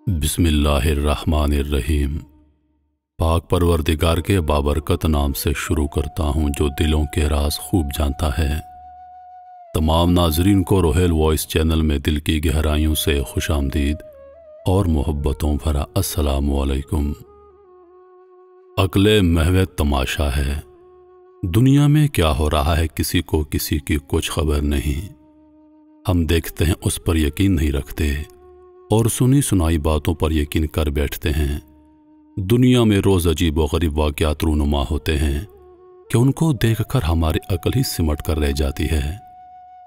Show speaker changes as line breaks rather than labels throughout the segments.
बिस्मिल्लाहिर्रहमानिर्रहीम। पाक परवरदिगार के बाबरकत नाम से शुरू करता हूँ जो दिलों के राज खूब जानता है। तमाम नाजरीन को रोहेल वॉइस चैनल में दिल की गहराइयों से खुशामदीद और मोहब्बतों भरा अस्सलामु अलैकुम। अक्ले महवे तमाशा है, दुनिया में क्या हो रहा है किसी को किसी की कुछ खबर नहीं। हम देखते हैं उस पर यकीन नहीं रखते और सुनी सुनाई बातों पर यकीन कर बैठते हैं। दुनिया में रोज़ अजीब व गरीब वाक़यात रूनुमा होते हैं कि उनको देखकर हमारी अक्ल ही सिमट कर रह जाती है।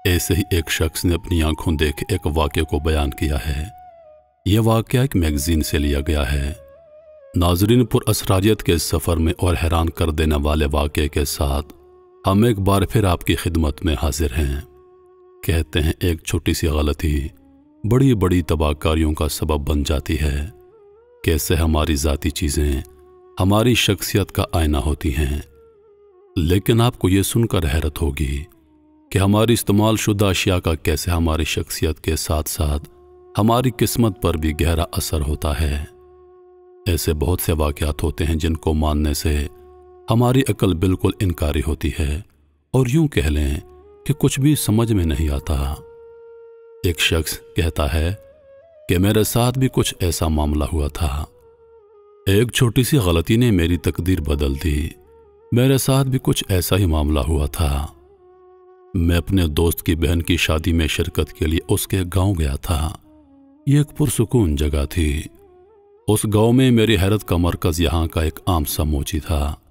ऐसे ही एक शख्स ने अपनी आंखों देखे एक वाक़े को बयान किया है। यह वाक़या एक मैगज़ीन से लिया गया है। नाज़रीन, पुरअसरारियत के सफ़र में और हैरान कर देने वाले वाक़े के साथ हम एक बार फिर आपकी खिदमत में हाजिर हैं। कहते हैं एक छोटी सी गलती बड़ी बड़ी तबाहकारियों का सबब बन जाती है। कैसे हमारी ज़ाती चीज़ें हमारी शख्सियत का आईना होती हैं। लेकिन आपको ये सुनकर हैरत होगी कि हमारी इस्तेमाल शुदा अशिया का कैसे हमारी शख्सियत के साथ साथ हमारी किस्मत पर भी गहरा असर होता है। ऐसे बहुत से वाक़यात होते हैं जिनको मानने से हमारी अक्ल बिल्कुल इनकारी होती है और यूं कह लें कि कुछ भी समझ में नहीं आता। एक शख्स कहता है कि मेरे साथ भी कुछ ऐसा मामला हुआ था। एक छोटी सी गलती ने मेरी तकदीर बदल दी। मेरे साथ भी कुछ ऐसा ही मामला हुआ था। मैं अपने दोस्त की बहन की शादी में शिरकत के लिए उसके गांव गया था। ये एक पुरसुकून जगह थी। उस गांव में मेरी हैरत का मरकज़ यहाँ का एक आम सा मोची था।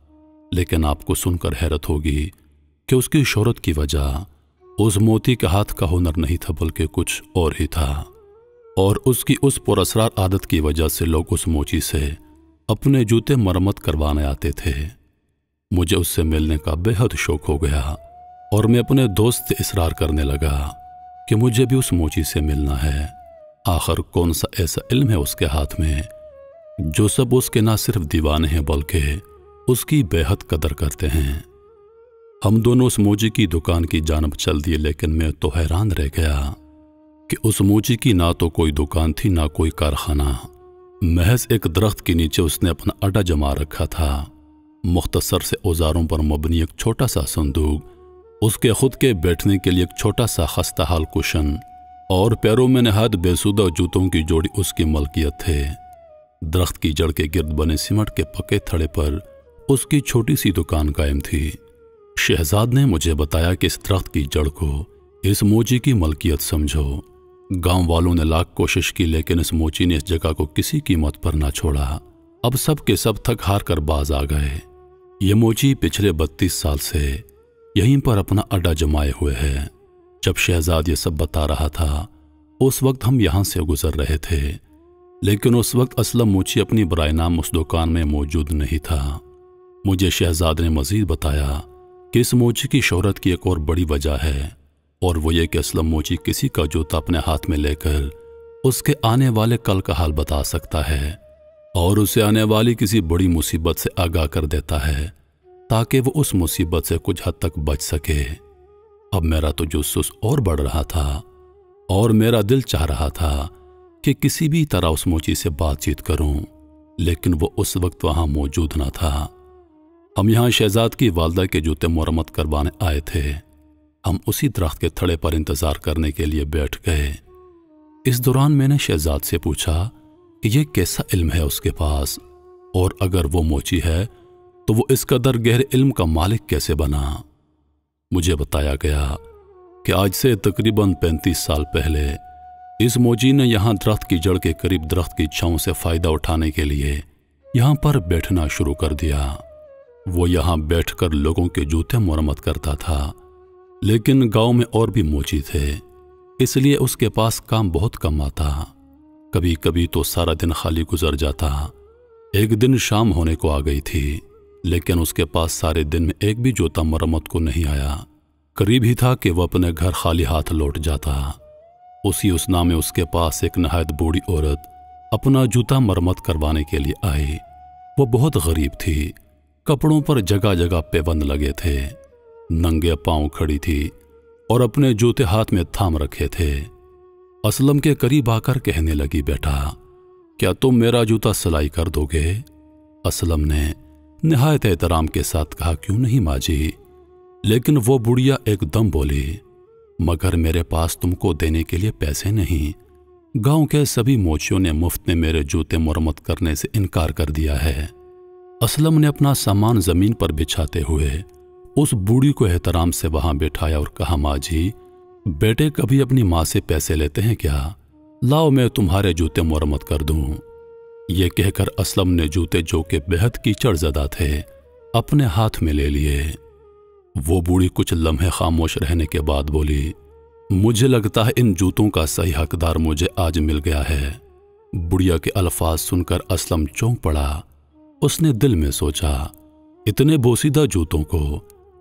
लेकिन आपको सुनकर हैरत होगी कि उसकी शोहरत की वजह उस मोती के हाथ का हुनर नहीं था बल्कि कुछ और ही था। और उसकी उस पुरअसरार आदत की वजह से लोग उस मोची से अपने जूते मरम्मत करवाने आते थे। मुझे उससे मिलने का बेहद शौक हो गया और मैं अपने दोस्त से इसरार करने लगा कि मुझे भी उस मोची से मिलना है। आखिर कौन सा ऐसा इल्म है उसके हाथ में जो सब उसके ना सिर्फ दीवाने हैं बल्कि उसकी बेहद कदर करते हैं। हम दोनों उस मोची की दुकान की जानब चल दिए। लेकिन मैं तो हैरान रह गया कि उस मोची की ना तो कोई दुकान थी ना कोई कारखाना। महज एक दरख्त के नीचे उसने अपना अड्डा जमा रखा था। मुख्तसर से औजारों पर मबनी एक छोटा सा संदूक, उसके खुद के बैठने के लिए एक छोटा सा खस्ता हाल कुशन और पैरों में नहायत बेसुदा जूतों की जोड़ी उसकी मलकियत थे। दरख्त की जड़ के गिर्द बने सीमेंट के पक्के थड़े पर उसकी छोटी सी दुकान कायम थी। शहजाद ने मुझे बताया कि इस दरख्त की जड़ को इस मोची की मलकियत समझो। गांव वालों ने लाख कोशिश की लेकिन इस मोची ने इस जगह को किसी कीमत पर ना छोड़ा। अब सब के सब थक हार कर बाज आ गए। ये मोची पिछले 32 साल से यहीं पर अपना अड्डा जमाए हुए है। जब शहजाद ये सब बता रहा था उस वक्त हम यहाँ से गुजर रहे थे। लेकिन उस वक्त असलम मोची अपनी बराए नाम उस दुकान में मौजूद नहीं था। मुझे शहजाद ने मजीद बताया कि इस मोची की शोहरत की एक और बड़ी वजह है और वो ये कि असलम मोची किसी का जूता अपने हाथ में लेकर उसके आने वाले कल का हाल बता सकता है और उसे आने वाली किसी बड़ी मुसीबत से आगाह कर देता है ताकि वो उस मुसीबत से कुछ हद तक बच सके। अब मेरा तो जुस्सुस और बढ़ रहा था और मेरा दिल चाह रहा था कि किसी भी तरह उस मोची से बातचीत करूं, लेकिन वो उस वक्त वहां मौजूद न था। हम यहाँ शहजाद की वालदा के जूते मरम्मत करवाने आए थे। हम उसी दरख्त के थड़े पर इंतज़ार करने के लिए बैठ गए। इस दौरान मैंने शहजाद से पूछा कि ये कैसा इल्म है उसके पास और अगर वो मोची है तो वो इस कदर गहरे इल्म का मालिक कैसे बना। मुझे बताया गया कि आज से तकरीबन 35 साल पहले इस मोची ने यहाँ दरख्त की जड़ के करीब दरख्त की छांव से फ़ायदा उठाने के लिए यहाँ पर बैठना शुरू कर दिया। वो यहाँ बैठकर लोगों के जूते मरम्मत करता था। लेकिन गांव में और भी मोची थे, इसलिए उसके पास काम बहुत कम आता। कभी कभी तो सारा दिन खाली गुजर जाता। एक दिन शाम होने को आ गई थी लेकिन उसके पास सारे दिन में एक भी जूता मरम्मत को नहीं आया। करीब ही था कि वह अपने घर खाली हाथ लौट जाता। उसी उसना में उसके पास एक नहायत बूढ़ी औरत अपना जूता मरम्मत करवाने के लिए आई। वो बहुत गरीब थी। कपड़ों पर जगह जगह पेबंद लगे थे। नंगे पांव खड़ी थी और अपने जूते हाथ में थाम रखे थे। असलम के करीब आकर कहने लगी, बेटा کیا تم میرا جوتا سلائی کر دو گے؟ اسلم نے نہایت احترام کے ساتھ کہا کیوں نہیں ماں جی، لیکن وہ بڑھیا ایک دم بولی مگر میرے پاس تم کو دینے کے لیے پیسے نہیں، گاؤں کے سبھی موچیوں نے مفت میں میرے جوتے مرمت کرنے سے انکار کر دیا ہے۔ اسلم نے اپنا سامان زمین پر بچھاتے ہوئے اس بوڑھی کو احترام سے وہاں بٹھایا اور کہا ماں جی، بیٹے کبھی اپنی ماں سے پیسے لیتے ہیں کیا؟ لاؤ میں تمہارے جوتے مرمت کر دوں۔ یہ کہہ کر اسلم نے جوتے جو کہ بہت کیچڑ زدہ تھے اپنے ہاتھ میں لے لیے۔ وہ بوڑھی کچھ لمحے خاموش رہنے کے بعد بولی مجھے لگتا ہے ان جوتوں کا صحیح حقدار مجھے آج مل گیا ہے۔ بڑھیا کے الفاظ سن کر اسلم چونک پڑا۔ اس نے دل میں سوچا اتنے بوسیدہ جوتوں کو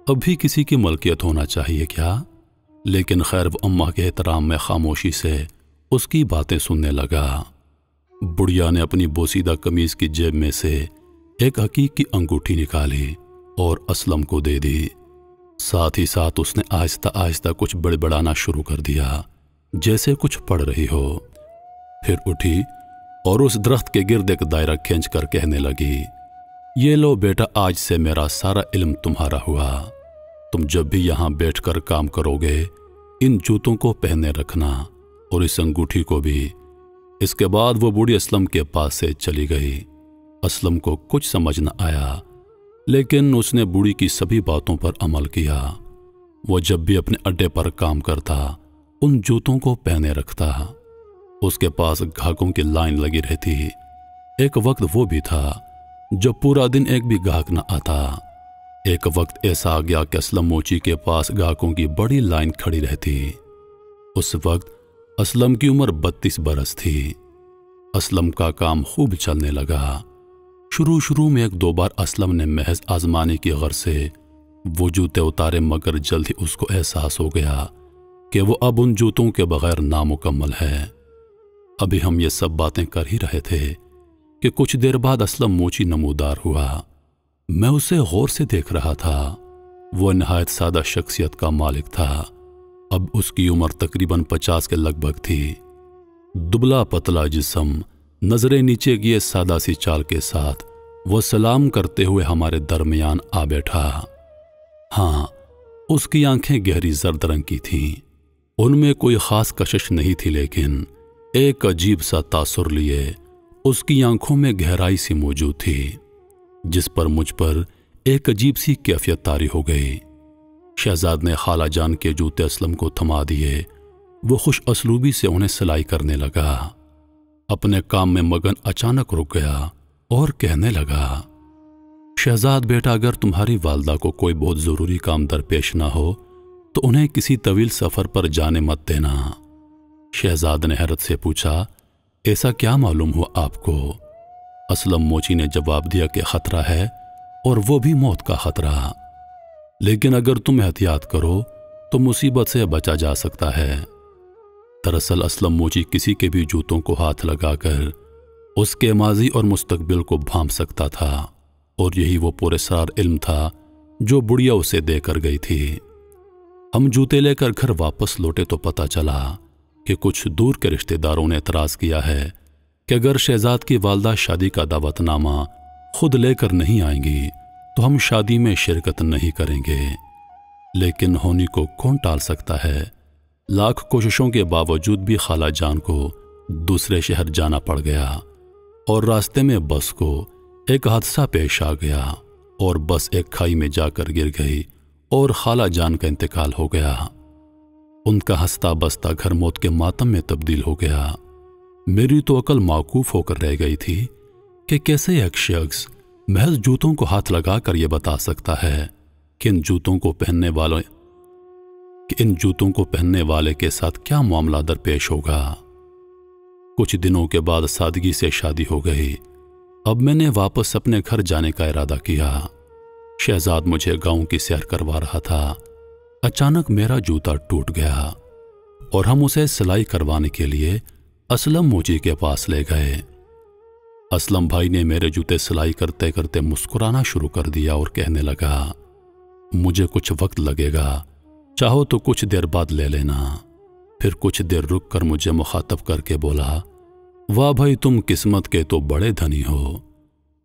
ابھی کسی کی ملکیت ہونا چاہیے کیا؟ لیکن خیر وہ اماں کے احترام میں خاموشی سے اس کی باتیں سننے لگا۔ بڑھیا نے اپنی بوسیدہ قمیض کی جیب میں سے ایک عقیق کی انگوٹھی نکالی اور اسلم کو دے دی۔ ساتھ ہی ساتھ اس نے آہستہ آہستہ کچھ بڑبڑانا شروع کر دیا جیسے کچھ پڑھ رہی ہو، پھر اٹھی اور اس درخت کے گرد ایک دائرہ کھینچ کر کہنے لگی یہ لو بیٹا، آج سے میرا سارا علم تمہارا ہوا۔ تم جب بھی یہاں بیٹھ کر کام کرو گے ان جوتوں کو پہنے رکھنا اور اس انگوٹھی کو بھی۔ اس کے بعد وہ بوڑھی اسلم کے پاس سے چلی گئی۔ اسلم کو کچھ سمجھ نہ آیا لیکن اس نے بوڑھی کی سبھی باتوں پر عمل کیا۔ وہ جب بھی اپنے اڈے پر کام کرتا ان جوتوں کو پہنے رکھتا۔ اس کے پاس گاہکوں کی لائن لگی رہتی۔ ایک وقت وہ بھی تھا جب پورا دن ایک بھی گاہک نہ آتا۔ ایک وقت ایسا آ گیا کہ اسلم موچی کے پاس گاہکوں کی بڑی لائن کھڑی رہتی۔ اس وقت اسلم کی عمر 32 برس تھی۔ اسلم کا کام خوب چلنے لگا۔ شروع میں ایک دو بار اسلم نے محض آزمانے کی غرض سے وہ جوتے اتارے، مگر جلد ہی اس کو احساس ہو گیا کہ وہ اب ان جوتوں کے بغیر نامکمل ہے۔ ابھی ہم یہ سب باتیں کر ہی رہے تھے کہ کچھ دیر بعد اسلم موچی نمودار ہوا۔ میں اسے غور سے دیکھ رہا تھا۔ وہ نہایت سادہ شخصیت کا مالک تھا۔ اب اس کی عمر تقریباً 50 کے لگ بھگ تھی۔ دبلا پتلا جسم، نظریں نیچے کیے سادہ سی چال کے ساتھ وہ سلام کرتے ہوئے ہمارے درمیان آ بیٹھا۔ ہاں، اس کی آنکھیں گہری زرد رنگ کی تھیں۔ ان میں کوئی خاص کشش نہیں تھی لیکن ایک عجیب سا تاثر لیے اس کی آنکھوں میں گہرائی سی موجود تھی جس پر مجھ پر ایک عجیب سی کیفیت طاری ہو گئی۔ شہزاد نے خالہ جان کے جوتے اسلم کو تھما دیے۔ وہ خوش اسلوبی سے انہیں سلائی کرنے لگا۔ اپنے کام میں مگن اچانک رک گیا اور کہنے لگا شہزاد بیٹا، اگر تمہاری والدہ کو کوئی بہت ضروری کام درپیش نہ ہو تو انہیں کسی طویل سفر پر جانے مت دینا۔ شہزاد نے حیرت سے پوچھا ایسا کیا معلوم ہوا آپ کو؟ اسلم موچی نے جواب دیا کہ خطرہ ہے اور وہ بھی موت کا خطرہ، لیکن اگر تم احتیاط کرو تو مصیبت سے بچا جا سکتا ہے۔ دراصل اسلم موچی کسی کے بھی جوتوں کو ہاتھ لگا کر اس کے ماضی اور مستقبل کو بھانپ سکتا تھا، اور یہی وہ پراسرار علم تھا جو بڑھیا اسے دے کر گئی تھی۔ ہم جوتے لے کر گھر واپس لوٹے تو پتہ چلا کہ کچھ دور کے رشتہ داروں نے اعتراض کیا ہے کہ اگر شہزاد کی والدہ شادی کا دعوت نامہ خود لے کر نہیں آئیں گی تو ہم شادی میں شرکت نہیں کریں گے۔ لیکن ہونی کو کون ٹال سکتا ہے؟ لاکھ کوششوں کے باوجود بھی خالہ جان کو دوسرے شہر جانا پڑ گیا، اور راستے میں بس کو ایک حادثہ پیش آ گیا اور بس ایک کھائی میں جا کر گر گئی اور خالہ جان کا انتقال ہو گیا۔ ان کا ہنستا بستا گھر موت کے ماتم میں تبدیل ہو گیا۔ میری تو عقل موقوف ہو کر رہ گئی تھی کہ کیسے ایک شخص محض جوتوں کو ہاتھ لگا کر یہ بتا سکتا ہے کہ ان جوتوں کو پہننے والے کے ساتھ کیا معاملہ درپیش ہوگا۔ کچھ دنوں کے بعد سادگی سے شادی ہو گئی۔ اب میں نے واپس اپنے گھر جانے کا ارادہ کیا۔ شہزاد مجھے گاؤں کی سیر کروا رہا تھا۔ اچانک میرا جوتا ٹوٹ گیا اور ہم اسے سلائی کروانے کے لیے اسلم موچی کے پاس لے گئے۔ اسلم بھائی نے میرے جوتے سلائی کرتے کرتے مسکرانا شروع کر دیا اور کہنے لگا مجھے کچھ وقت لگے گا، چاہو تو کچھ دیر بعد لے لینا۔ پھر کچھ دیر رک کر مجھے مخاطب کر کے بولا वाह भाई, तुम किस्मत के तो बड़े धनी हो,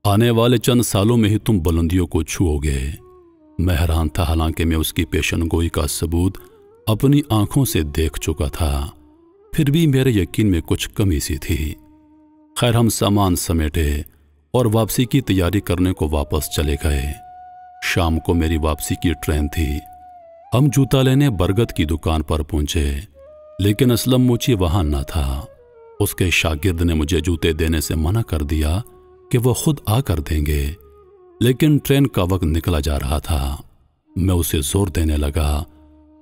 आने वाले चंद सालों में ही तुम बुलंदियों को छुओगे। मैं हैरान था, हालांकि मैं उसकी पेशनगोई का सबूत अपनी आंखों से देख चुका था, फिर भी मेरे यकीन में कुछ कमी सी थी। खैर, हम सामान समेटे और वापसी की तैयारी करने को वापस चले गए। शाम को मेरी वापसी की ट्रेन थी। हम जूता लेने बरगद की दुकान पर पहुंचे, लेकिन असलम मोची वहां न था। उसके शागिर्द ने मुझे जूते देने से मना कर दिया कि वह खुद आकर देंगे, लेकिन ट्रेन का वक्त निकला जा रहा था। मैं उसे जोर देने लगा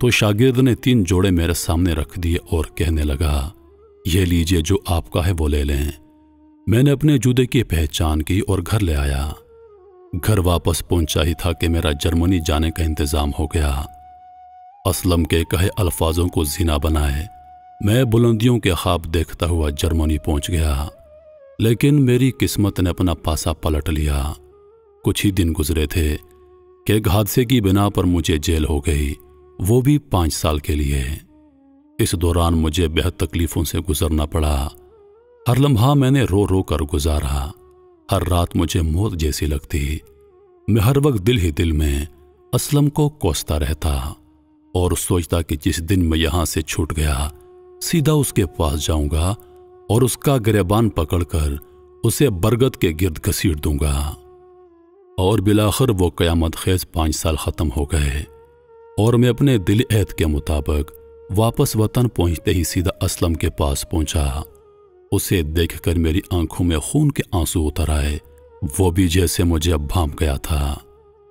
तो शागिर्द ने 3 जोड़े मेरे सामने रख दिए और कहने लगा, ये लीजिए, जो आपका है वो ले लें। मैंने अपने जूते की पहचान की और घर ले आया। घर वापस पहुंचा ही था कि मेरा जर्मनी जाने का इंतजाम हो गया। असलम के कहे अल्फाजों को जीना बनाए मैं बुलंदियों के ख्वाब देखता हुआ जर्मनी पहुंच गया, लेकिन मेरी किस्मत ने अपना पासा पलट लिया। कुछ ही दिन गुजरे थे कि एक हादसे की बिना पर मुझे जेल हो गई, वो भी 5 साल के लिए। इस दौरान मुझे बेहद तकलीफों से गुजरना पड़ा। हर लम्हा मैंने रो रो कर गुजारा। हर रात मुझे मौत जैसी लगती। मैं हर वक्त दिल ही दिल में असलम को कोसता रहता और सोचता कि जिस दिन मैं यहाँ से छूट गया, सीधा उसके पास जाऊंगा और उसका गिरबान पकड़कर उसे बरगद के गिर्द घसीट दूंगा। और बिलाखिर वो क़यामत ख़ेज़ 5 साल ख़त्म हो गए और मैं अपने दिल एहद के मुताबिक वापस वतन पहुंचते ही सीधा असलम के पास पहुंचा। उसे देखकर मेरी आंखों में खून के आंसू उतर आए। वो भी जैसे मुझे अब भांप गया था।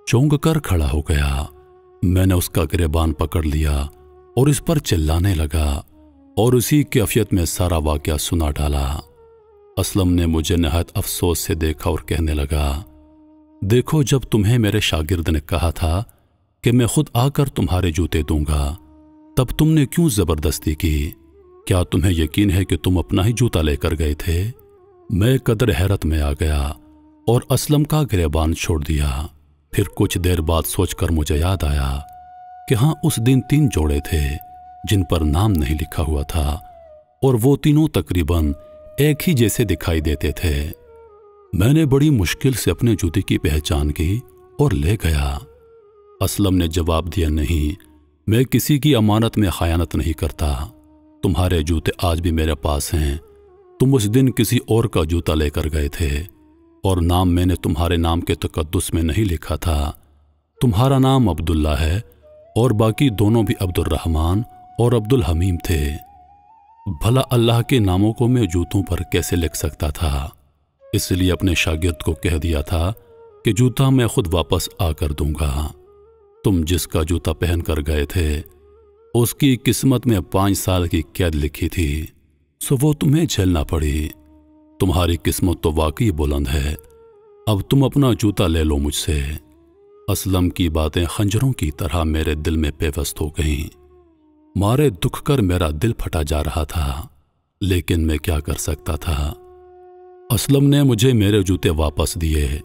चौंक कर खड़ा हो गया। मैंने उसका गिरबान पकड़ लिया और इस पर चिल्लाने लगा और उसी कैफियत में सारा वाक़या सुना डाला। असलम ने मुझे नहायत अफसोस से देखा और कहने लगा, देखो, जब तुम्हें मेरे शागिर्द ने कहा था कि मैं खुद आकर तुम्हारे जूते दूंगा, तब तुमने क्यों ज़बरदस्ती की? क्या तुम्हें यकीन है कि तुम अपना ही जूता लेकर गए थे? मैं कदर हैरत में आ गया और असलम का गिरबान छोड़ दिया। फिर कुछ देर बाद सोचकर मुझे याद आया कि हाँ, उस दिन 3 जोड़े थे जिन पर नाम नहीं लिखा हुआ था और वो तीनों तकरीबन एक ही जैसे दिखाई देते थे। मैंने बड़ी मुश्किल से अपने जूते की पहचान की और ले गया। असलम ने जवाब दिया, नहीं, मैं किसी की अमानत में खयानत नहीं करता। तुम्हारे जूते आज भी मेरे पास हैं। तुम उस दिन किसी और का जूता लेकर गए थे और नाम मैंने तुम्हारे नाम के तकद्दुस में नहीं लिखा था। तुम्हारा नाम अब्दुल्ला है और बाकी दोनों भी अब्दुल रहमान और अब्दुल हमीम थे। भला अल्लाह के नामों को मैं जूतों पर कैसे लिख सकता था? इसलिए अपने शागिर्द को कह दिया था कि जूता मैं खुद वापस आकर दूंगा। तुम जिसका जूता पहन कर गए थे उसकी किस्मत में 5 साल की कैद लिखी थी, सो वो तुम्हें झेलना पड़ी। तुम्हारी किस्मत तो वाकई बुलंद है। अब तुम अपना जूता ले लो मुझसे। असलम की बातें खंजरों की तरह मेरे दिल में पेवस्त हो गईं। मारे दुख कर मेरा दिल फटा जा रहा था, लेकिन मैं क्या कर सकता था? असलम ने मुझे मेरे जूते वापस दिए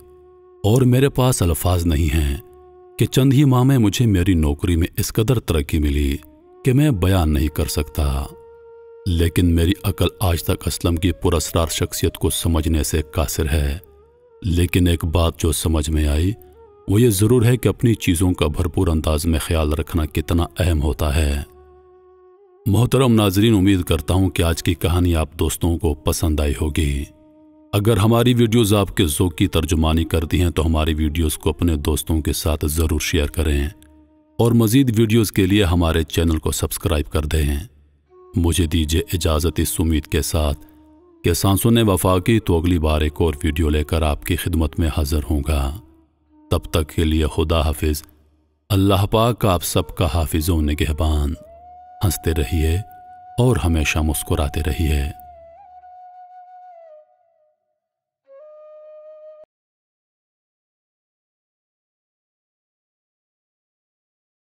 और मेरे पास अल्फाज नहीं हैं कि चंद ही माह में मुझे मेरी नौकरी में इस कदर तरक्की मिली कि मैं बयान नहीं कर सकता। लेकिन मेरी अकल आज तक असलम की पुरस्कार शख्सियत को समझने से कासिर है। लेकिन एक बात जो समझ में आई वो ये ज़रूर है कि अपनी चीज़ों का भरपूर अंदाज में ख्याल रखना कितना अहम होता है। मोहतरम नाजरीन, उम्मीद करता हूँ कि आज की कहानी आप दोस्तों को पसंद आई होगी। अगर हमारी वीडियोज़ आपके ज़ौक़ की तर्जुमानी करती हैं तो हमारी वीडियोज़ को अपने दोस्तों के साथ ज़रूर शेयर करें और मज़ीद वीडियोज़ के लिए हमारे चैनल को सब्सक्राइब कर दें। मुझे दीजिए इजाज़त इस उम्मीद के साथ कि सांसों ने वफा की तो अगली बार एक और वीडियो लेकर आपकी खिदमत में हाज़िर होऊंगा। तब तक के लिए खुदा हाफिज़। अल्लाह पाक आप सबका हाफिज़ व निगहबान। हंसते रहिए और हमेशा मुस्कुराते रहिए।